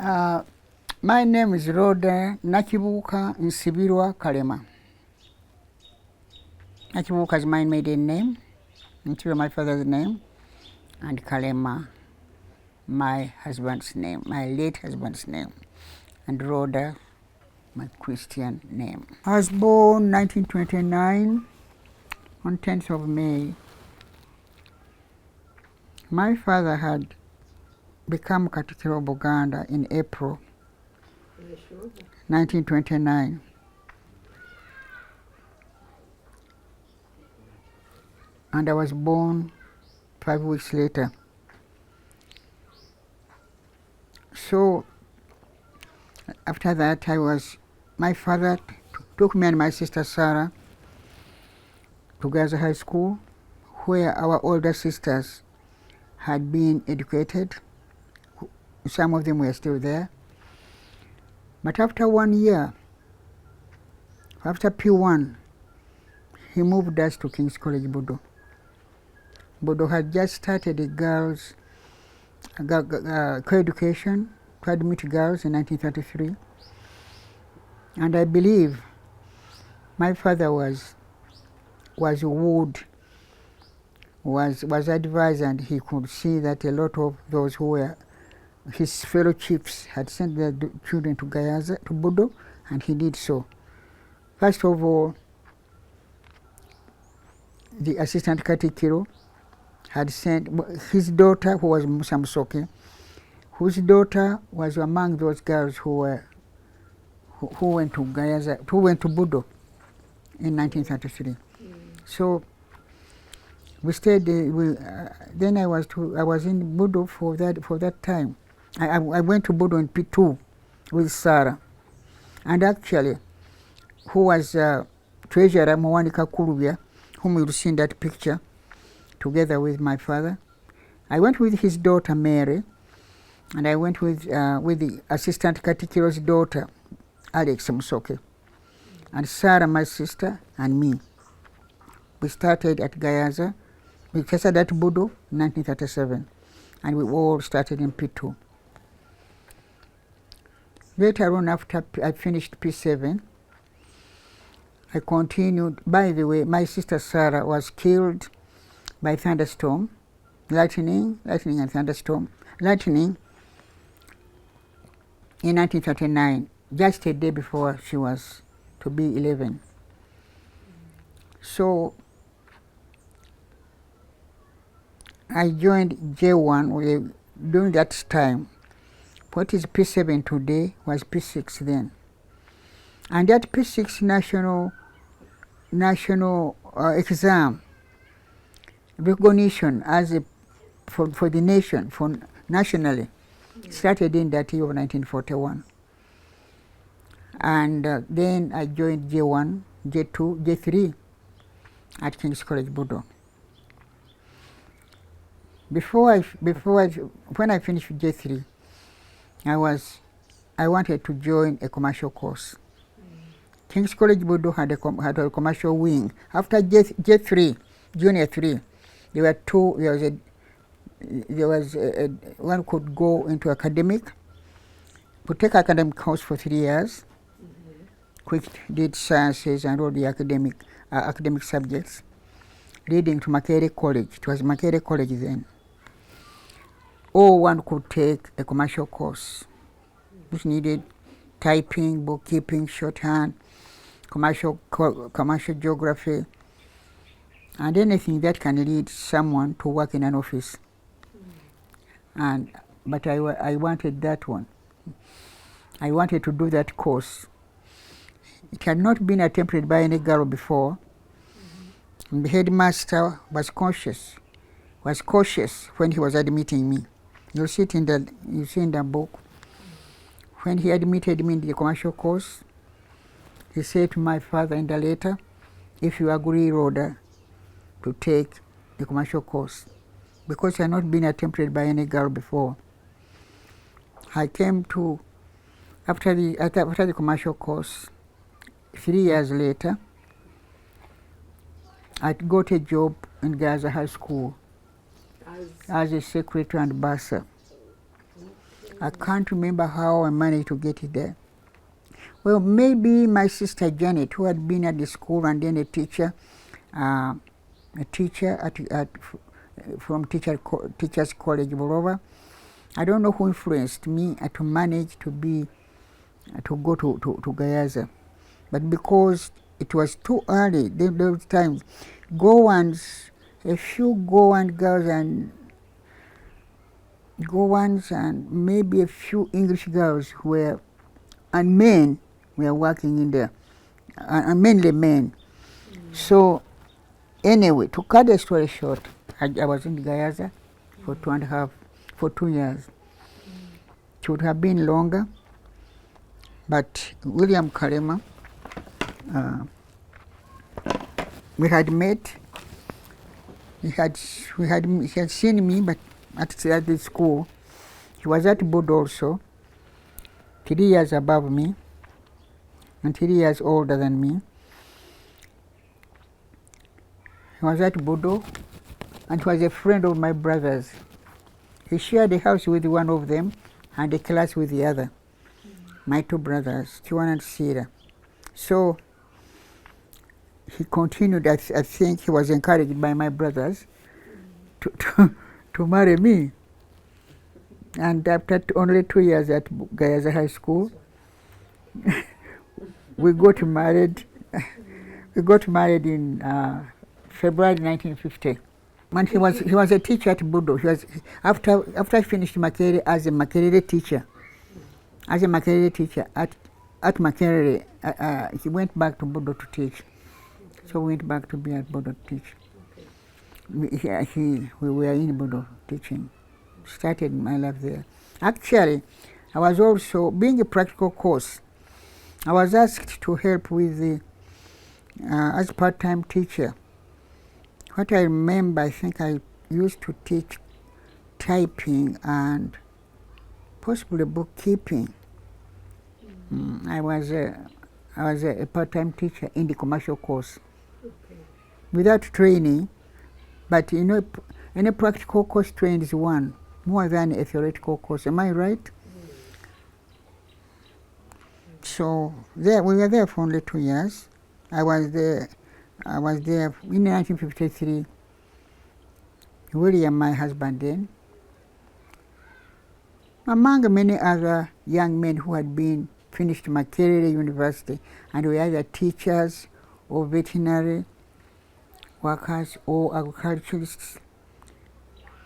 My name is Rhoda Nakibuuka Nsibirwa Kalema. Nakibuuka is my maiden name, Nsibirwa my father's name, and Kalema my husband's name, my late husband's name, and Rhoda my Christian name. I was born 1929 on 10th of May. My father had become Katikkiro of Uganda in April 1929. And I was born 5 weeks later. So after that, my father took me and my sister Sarah to Gaza High School, where our older sisters had been educated. Some of them were still there. But after 1 year, after P1, he moved us to King's College, Budo. Budo had just started a girls' co-education to admit girls in 1933. And I believe my father was advised, and he could see that a lot of those who were his fellow chiefs had sent their children to Gayaza, to Budo, and he did so. First of all, the assistant Katikkiro had sent his daughter, who was Musa Musoke, whose daughter was among those girls who went to Gayaza, who went to Budo in 1933. So we stayed. Then I was in Budo for that time. I went to Budo in P2 with Sarah, and actually, who was Treasurer Mwanika Kulubya, whom you'll see in that picture, together with my father. I went with his daughter Mary, and I went with the assistant Katikkiro's daughter, Alex Musoke, and Sarah, my sister, and me. We started at Gayaza. We started at Budo in 1937, and we all started in P2. Later on, after I finished P7, I continued. By the way, my sister Sarah was killed by thunderstorm, lightning and thunderstorm. Lightning in 1939, just a day before she was to be 11. So I joined J1 during that time. What is P7 today was P6 then. And that P6 national exam recognition as for the nation, for nationally, started in that year of 1941. And then I joined J1, J2, J3 at King's College, Budo. When I finished J3, I wanted to join a commercial course. King's College, Budo had a commercial wing. After J3, Junior 3, there were two. There was one could go into academic, could take academic course for 3 years, which did sciences and all the academic subjects, leading to Makerere College. It was Makerere College then. Or one could take a commercial course, which needed typing, bookkeeping, shorthand, commercial geography, and anything that can lead someone to work in an office. But I wanted that one. I wanted to do that course. It had not been attempted by any girl before. And the headmaster was cautious when he was admitting me. You see in the book. When he admitted me in the commercial course, he said to my father in the letter, "If you agree, Rhoda, to take the commercial course," because it had not been attempted by any girl before. I came to, after the commercial course, 3 years later, I got a job in Gaza High School as a secretary and bursar. I can't remember how I managed to get it there. Well, maybe my sister Janet, who had been at the school and then a teacher from Teachers College, Bolova. I don't know who influenced me to manage to go to Gayaza. But because it was too early, those times, a few Goan girls and maybe a few English girls and men were working in there, and mainly men. So anyway, to cut the story short, I was in Gayaza for 2 years. It would have been longer, but William Kalema, we had met. He had seen me, but at the school. He was at Bud also, 3 years above me, and 3 years older than me. He was at Budo, and he was a friend of my brother's. He shared a house with one of them and a class with the other. My 2 brothers, Chuan and Sira. So he continued. I think he was encouraged by my brothers to marry me. And after only 2 years at Gayaza High School, we got married. We got married in February 1950. And he was a teacher at Budo. He was after I finished Makerere as a Makerere teacher. As a Makerere teacher at Makerere, he went back to Budo to teach. So we went back to be at Budo to teach. We were in Budo teaching. Started my life there. Actually, I was also, being a practical course, I was asked to help with as part-time teacher. What I remember, I think I used to teach typing and possibly bookkeeping. I was a part-time teacher in the commercial course, without training, but you know, any practical course trains one more than a theoretical course. Am I right? So we were there for only 2 years. I was there in 1953. William, my husband then, among many other young men who had finished Makerere University and were either teachers or veterinary workers or agriculturists.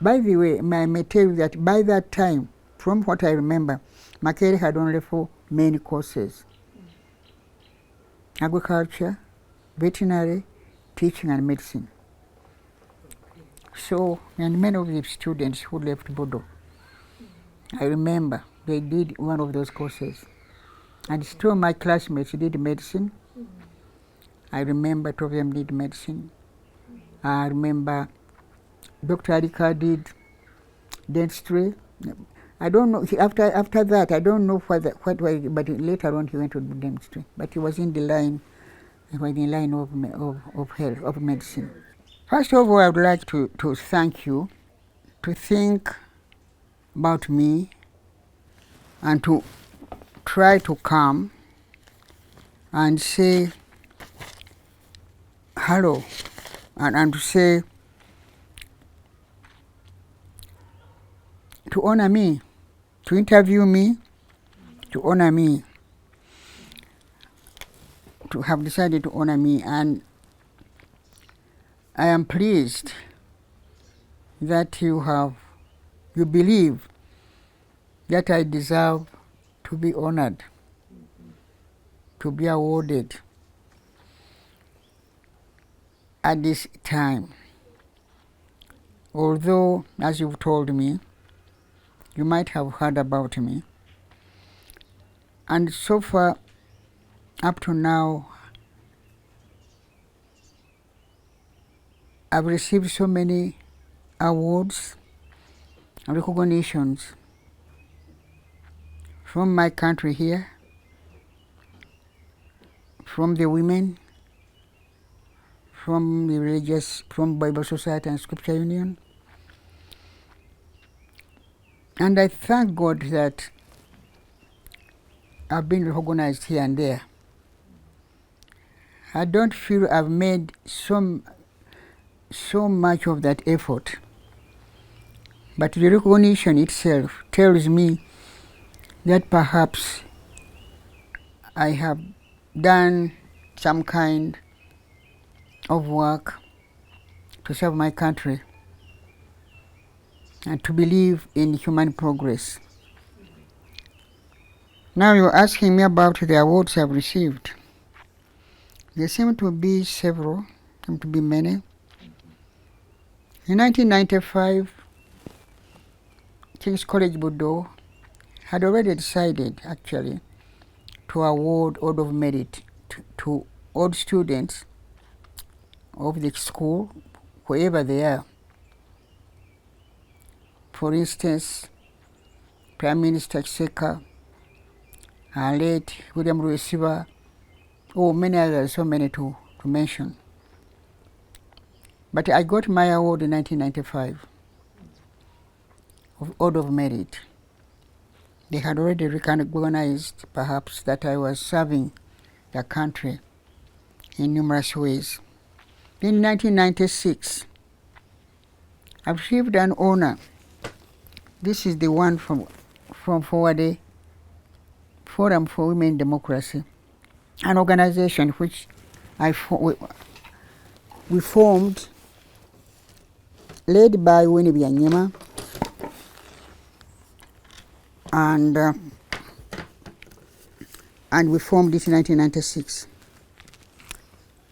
By the way, I may tell you that by that time, from what I remember, Makerere had only 4 main courses: agriculture, veterinary, teaching, and medicine. So, and many of the students who left Bodo, I remember they did one of those courses. And still my classmates did medicine. I remember 2 of them did medicine. I remember Dr. Adika did dentistry. I don't know, after that, I don't know what was, but later on he went to do dentistry. But he was in the line of health, of medicine. First of all, I would like to thank you, to think about me, and to try to come and say hello, and to say, to honor me, to interview me, to honor me, to have decided to honor me. And I am pleased that you believe that I deserve to be honored, to be awarded at this time. Although, as you've told me, you might have heard about me. And so far, up to now, I've received so many awards and recognitions from my country here, from the women, from the religious, from Bible Society and Scripture Union, And I thank God that I've been recognized here and there. I don't feel I've made so much of that effort. But the recognition itself tells me that perhaps I have done some kind of work to serve my country and to believe in human progress. Now you're asking me about the awards I've received. There seem to be several, seem to be many. In 1995, King's College Bordeaux had already decided, actually, to award Order of Merit to all students of the school, wherever they are. For instance, Prime Minister Kiseka, late William Ruesiba, many others, so many to mention. But I got my award in 1995 of Order of Merit. They had already recognized, perhaps, that I was serving the country in numerous ways. In 1996, I received an honor. This is the one from Forward Forum for Women in Democracy, an organization which we formed, led by Winnie Byanyima, and we formed it in 1996.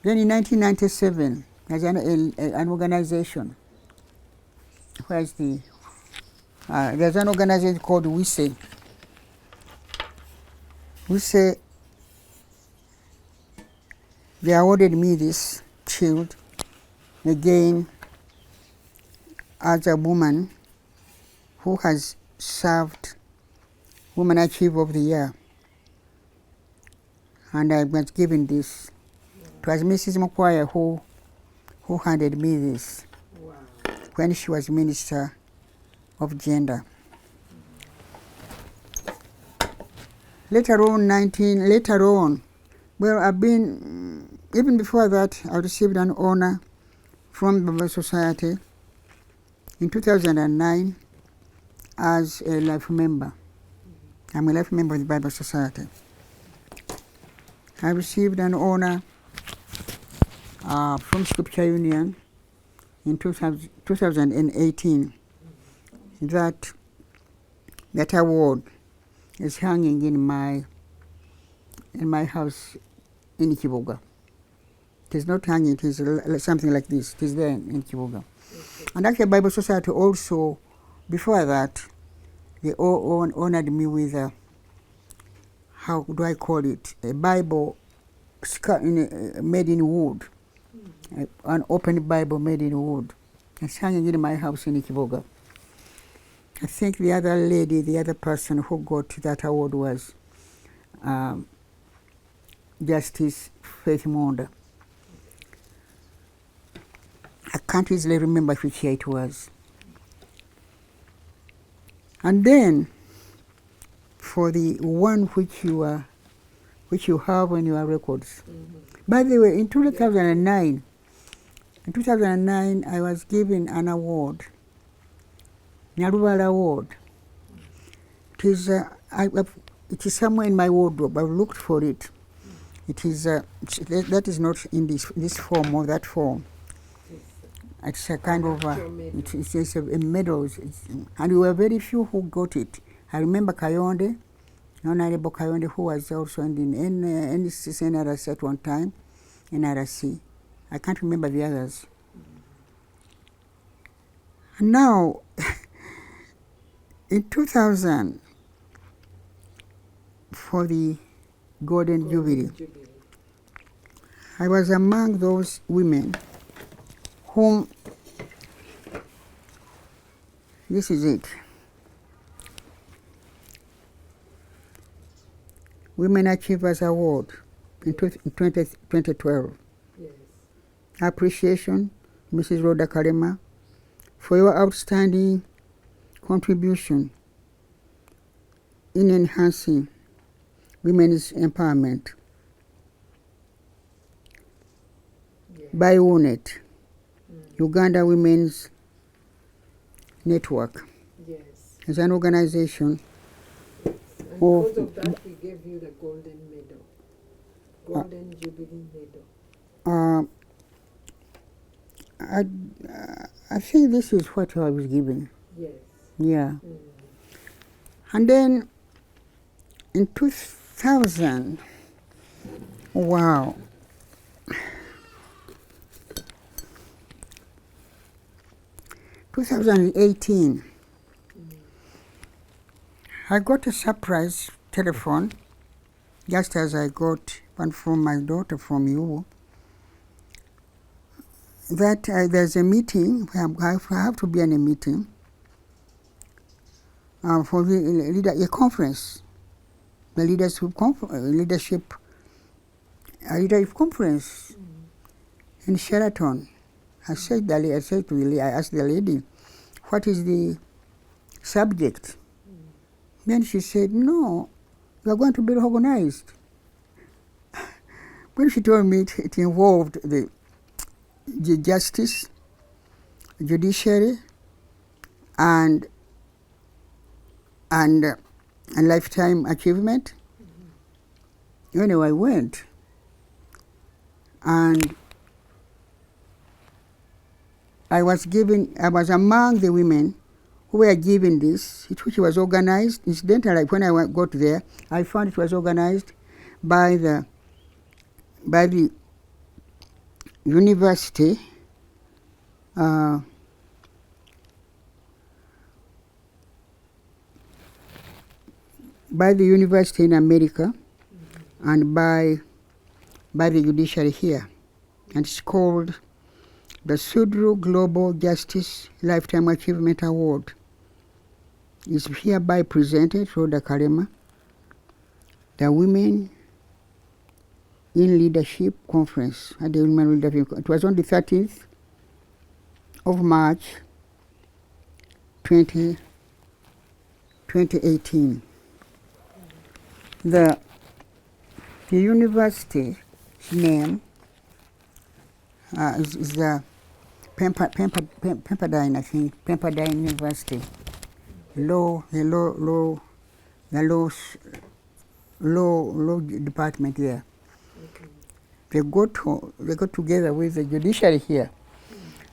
Then in 1997, there's an organization. Where's the? There's an organization called WISE. WISE, they awarded me this shield, again, as a woman who has served Woman Achiever of the Year. And I was given this. It was Mrs. Mukwaya who handed me this when she was Minister of Gender. Later on, well, I've been, even before that, I received an honor from the Bible Society in 2009 as a life member. I'm a life member of the Bible Society. I received an honor from Scripture Union in 2018. That award is hanging in my house in Kibuga. It is not hanging, it is something like this. It is there in Kibuga. Okay. And actually Bible Society also, before that, they all honored me with how do I call it? A Bible made in wood. An open Bible made in wood. It's hanging in my house in Kibuga. I think the other person who got that award was Justice Faith Monda. I can't easily remember which year it was. And then, for the one which you have on your records. Mm-hmm. By the way, in 2009, I was given an award, Nyaruvala Award. It is somewhere in my wardrobe. I've looked for it. It is that is not in this form or that form. It's a kind of it's a medal, and we were very few who got it. I remember Kayonde, Honorable Kayonde, who was also in NRC at one time, NRC. I can't remember the others. And now, in 2000, for the Golden Jubilee, I was among those women whom, this is it, Women Achievers Award in 2012. Yes. Appreciation, Mrs. Rhoda Kalema, for your outstanding contribution in enhancing women's empowerment by UNET, Uganda Women's Network. Yes. It's an organization. And because of that, we gave you the golden medal, golden jubilee medal. I think this is what I was given. Yes. Yeah. And then in 2000, wow. 2018, I got a surprise telephone, just as I got one from my daughter from you, that there's a meeting. I have to be in a meeting for a conference, the leadership conference in Sheraton. I asked the lady, what is the subject? Then she said, no, you are going to be recognized. When she told me it involved the justice, judiciary, and a lifetime achievement. Anyway, I went, and I was among the women who were given this, which was organized. Incidentally, when I got there, I found it was organized by the university, in America, and by the judiciary here, and it's called the Sudru Global Justice Lifetime Achievement Award. Is hereby presented, Rhoda Kalema, the Women in Leadership Conference at the Women Leadership. It was on the 13th of March, 2018. The university's name is the Pepperdine, I think, Pepperdine University. Law department there. Okay. They got together with the judiciary here,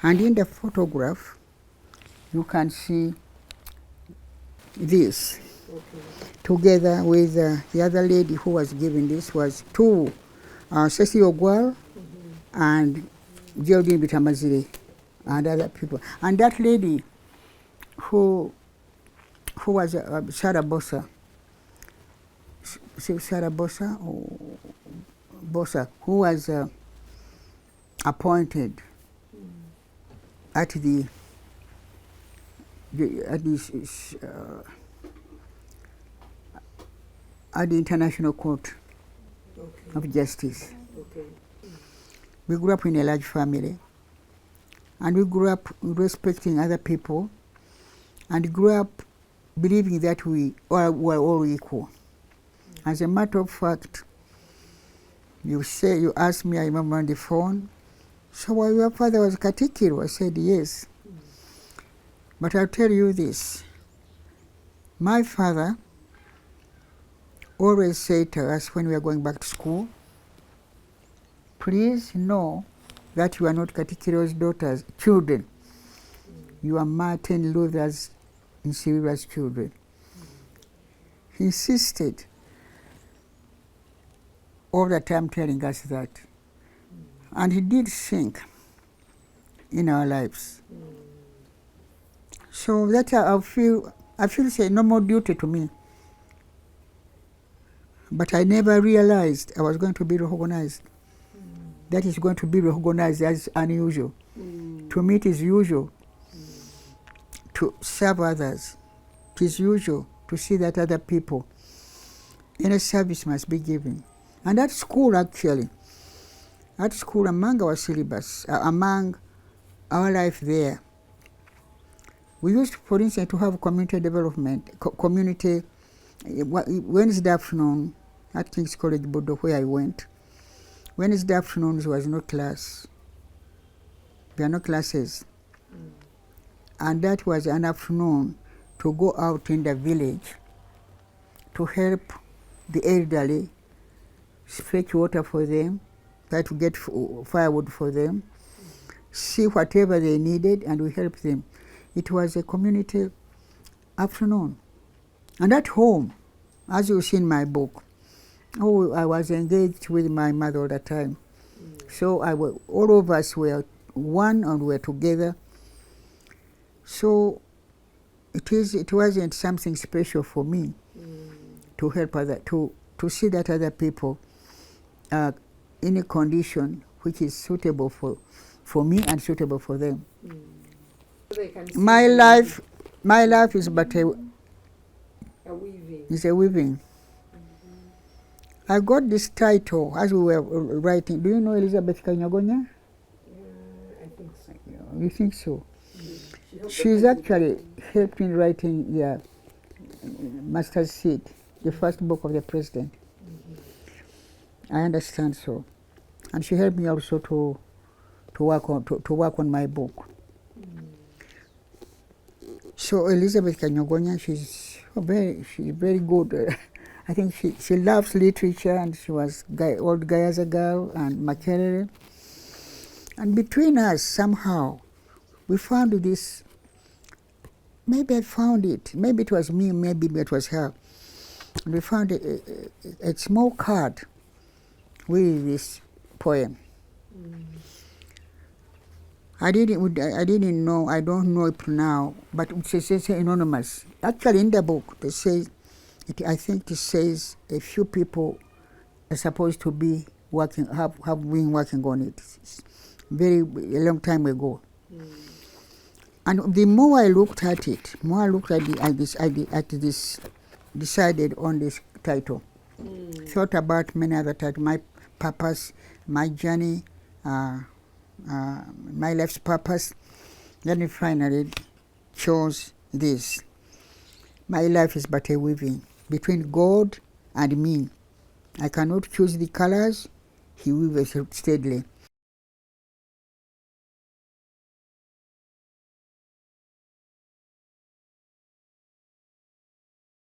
and in the photograph, you can see this. Okay. Together with the other lady who was given this was two, Ceci Ogwal and Geraldine Bitamazire, and other people. And that lady who was Sarah Bossa, who was appointed at the International Court of Justice. Okay. We grew up in a large family, and we grew up respecting other people, and grew up believing that we were all equal. As a matter of fact, you asked me, I remember on the phone, so your father was Katikiro? I said yes. But I'll tell you this, my father always said to us when we were going back to school, please know that you are not Katikiro's children. You are Martin Luther Nsibirwa's children. He insisted all the time telling us that. And he did think in our lives. So that I feel it's a normal duty to me. But I never realized I was going to be recognized. That is going to be recognized as unusual. To me, it is usual to serve others. It is usual to see that other people in a service must be given. And at school, actually, among our syllabus, among our life there, we used, for instance, to have community development, community Wednesday afternoon, at King's College Bodo, where I went, Wednesday afternoons was no class. There are no classes. And that was an afternoon to go out in the village to help the elderly, fetch water for them, try to get firewood for them, see whatever they needed, and we helped them. It was a community afternoon. And at home, as you see in my book, I was engaged with my mother all the time. So all of us were one and were together. So it wasn't something special for me to help to see that other people are in a condition which is suitable for me and suitable for them. My life is but a weaving. I got this title as we were writing. Do you know Elizabeth Kanyagonya? I think so. You think so? She's actually helped in writing the Master's Seed, the first book of the president. I understand so. And she helped me also to work on my book. So Elizabeth Kanyagonya, she's very good. I think she loves literature, and she was old Gayaza girl and Makerere. And between us, somehow, we found this. Maybe I found it. Maybe it was me, maybe it was her. And we found a small card with this poem. I didn't know, I don't know it now, but it says anonymous. Actually, in the book, they say, I think it says a few people are supposed to be working, have been working on it. It's a long time ago. And the more I looked at it, decided on this title. Thought about many other titles, my purpose, my journey, my life's purpose. Then I finally chose this. My life is but a weaving between God and me. I cannot choose the colors. He weaves steadily.